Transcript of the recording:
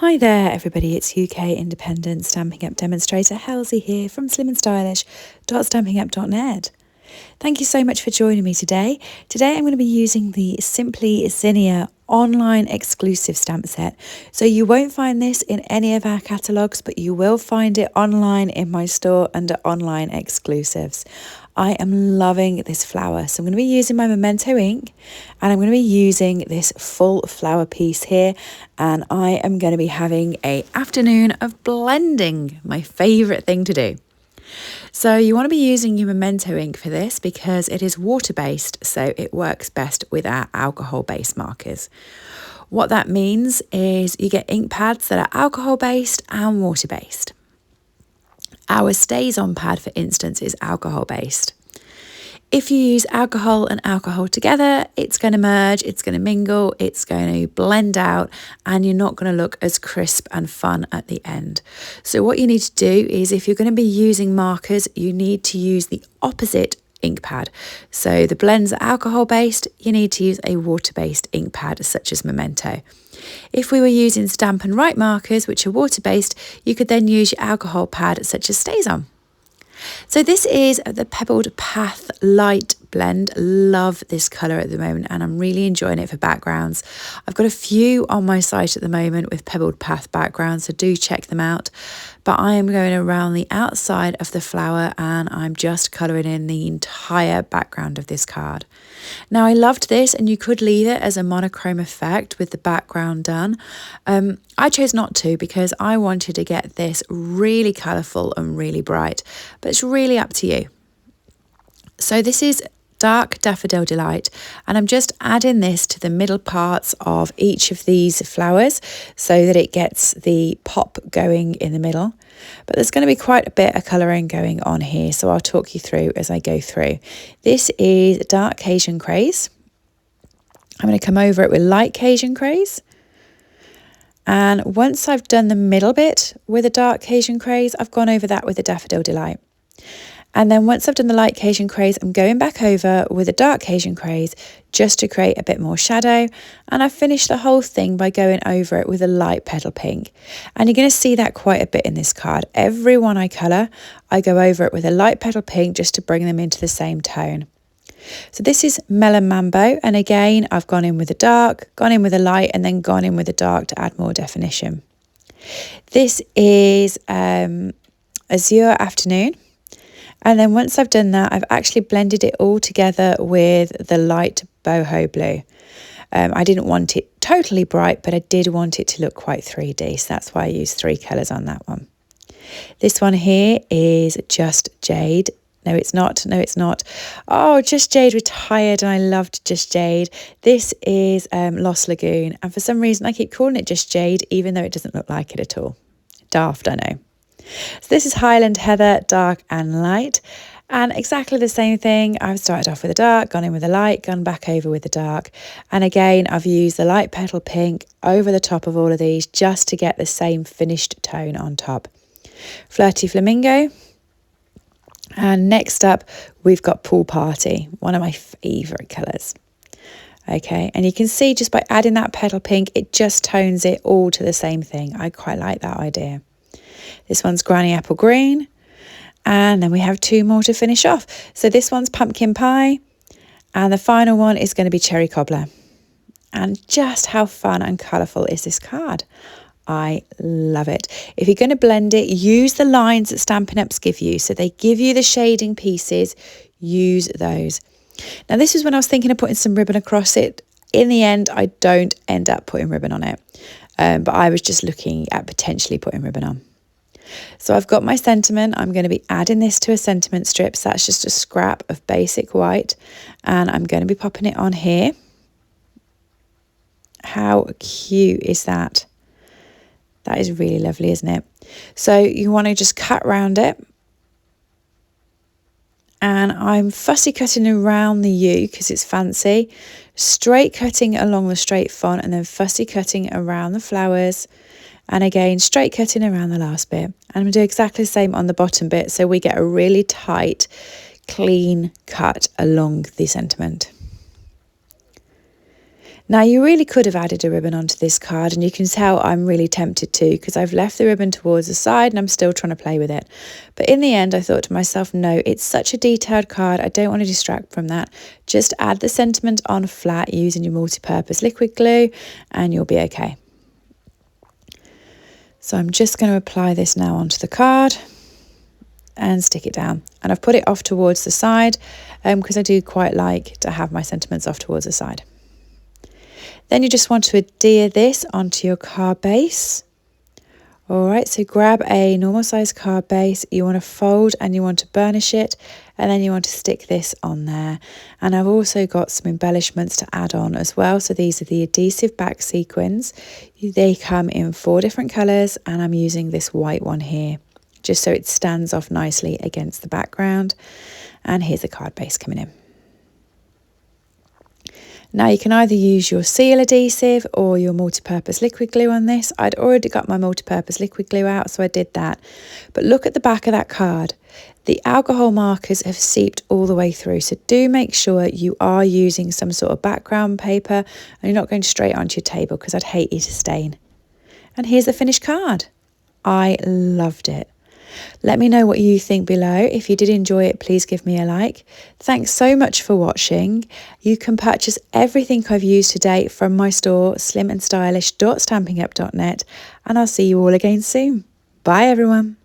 Hi there everybody, it's UK independent Stampin' Up demonstrator Halsey here from slimandstylish.stampinup.net. Thank you so much for joining me today. Today I'm going to be using the Simply Zinnia online exclusive stamp set. So you won't find this in any of our catalogues, but you will find it online in my store under online exclusives. I am loving this flower. So I'm going to be using my Memento ink and I'm going to be using this full flower piece here, and I am going to be having an afternoon of blending, my favourite thing to do. So you want to be using your Memento ink for this because it is water-based, so it works best with our alcohol-based markers. What that means is you get ink pads that are alcohol-based and water-based. Our StazOn pad, for instance, is alcohol-based. If you use alcohol and alcohol together, it's going to merge, it's going to mingle, it's going to blend out, and you're not going to look as crisp and fun at the end. So what you need to do is, if you're going to be using markers, you need to use the opposite ink pad. So the blends are alcohol based, you need to use a water based ink pad such as Memento. If we were using Stampin' Write markers, which are water based, you could then use your alcohol pad such as StazOn. So this is the Pebbled Path Light blend. Love this colour at the moment and I'm really enjoying it for backgrounds. I've got a few on my site at the moment with Pebbled Path backgrounds, so do check them out. But I am going around the outside of the flower and I'm just colouring in the entire background of this card. Now I loved this, and you could leave it as a monochrome effect with the background done. I chose not to because I wanted to get this really colourful and really bright, but it's really up to you. So this is Dark Daffodil Delight, and I'm just adding this to the middle parts of each of these flowers so that it gets the pop going in the middle. But there's going to be quite a bit of colouring going on here, so I'll talk you through as I go through. This is Dark Cajun Craze. I'm going to come over it with Light Cajun Craze. And once I've done the middle bit with a Dark Cajun Craze, I've gone over that with a Daffodil Delight. And then once I've done the Light Cajun Craze, I'm going back over with a Dark Cajun Craze just to create a bit more shadow. And I finished the whole thing by going over it with a light petal pink. And you're going to see that quite a bit in this card. Every one I colour, I go over it with a light petal pink just to bring them into the same tone. So this is Melon Mambo. And again, I've gone in with a dark, gone in with a light, and then gone in with a dark to add more definition. This is Azure Afternoon. And then once I've done that, I've actually blended it all together with the light boho blue. I didn't want it totally bright, but I did want it to look quite 3D. So that's why I used 3 colours on that one. This one here is Just Jade. No, it's not. No, it's not. Oh, Just Jade Retired, and I loved Just Jade. This is Lost Lagoon. And for some reason, I keep calling it Just Jade, even though it doesn't look like it at all. Daft, I know. So this is Highland Heather, Dark and Light, and exactly the same thing. I've started off with a dark, gone in with a light, gone back over with the dark, and again I've used the light petal pink over the top of all of these just to get the same finished tone on top. Flirty Flamingo, and next up we've got Pool Party, one of my favourite colours. Okay, and you can see just by adding that petal pink, it just tones it all to the same thing. I quite like that idea. This one's Granny Apple Green, and then we have 2 more to finish off. So this one's Pumpkin Pie, and the final one is going to be Cherry Cobbler. And just how fun and colourful is this card? I love it. If you're going to blend it, use the lines that Stampin' Ups give you. So they give you the shading pieces, use those. Now this is when I was thinking of putting some ribbon across it. In the end, I don't end up putting ribbon on it, but I was just looking at potentially putting ribbon on. So I've got my sentiment. I'm going to be adding this to a sentiment strip. So that's just a scrap of basic white. And I'm going to be popping it on here. How cute is that? That is really lovely, isn't it? So you want to just cut around it. And I'm fussy cutting around the U because it's fancy. Straight cutting along the straight front and then fussy cutting around the flowers. And again, straight cutting around the last bit. And I'm going to do exactly the same on the bottom bit so we get a really tight, clean cut along the sentiment. Now you really could have added a ribbon onto this card, and you can tell I'm really tempted to because I've left the ribbon towards the side and I'm still trying to play with it. But in the end I thought to myself, no, it's such a detailed card, I don't want to distract from that. Just add the sentiment on flat using your multi-purpose liquid glue and you'll be okay. So I'm just going to apply this now onto the card and stick it down, and I've put it off towards the side because I do quite like to have my sentiments off towards the side. Then you just want to adhere this onto your card base. All right, so grab a normal size card base, you want to fold and you want to burnish it, and then you want to stick this on there. And I've also got some embellishments to add on as well. So these are the adhesive back sequins. They come in 4 different colours, and I'm using this white one here, just so it stands off nicely against the background. And here's the card base coming in. Now you can either use your seal adhesive or your multi-purpose liquid glue on this. I'd already got my multi-purpose liquid glue out, so I did that. But look at the back of that card. The alcohol markers have seeped all the way through, so do make sure you are using some sort of background paper and you're not going straight onto your table because I'd hate you to stain. And here's the finished card. I loved it. Let me know what you think below. If you did enjoy it, please give me a like. Thanks so much for watching. You can purchase everything I've used today from my store, slimandstylish.stampinup.net, and I'll see you all again soon. Bye everyone.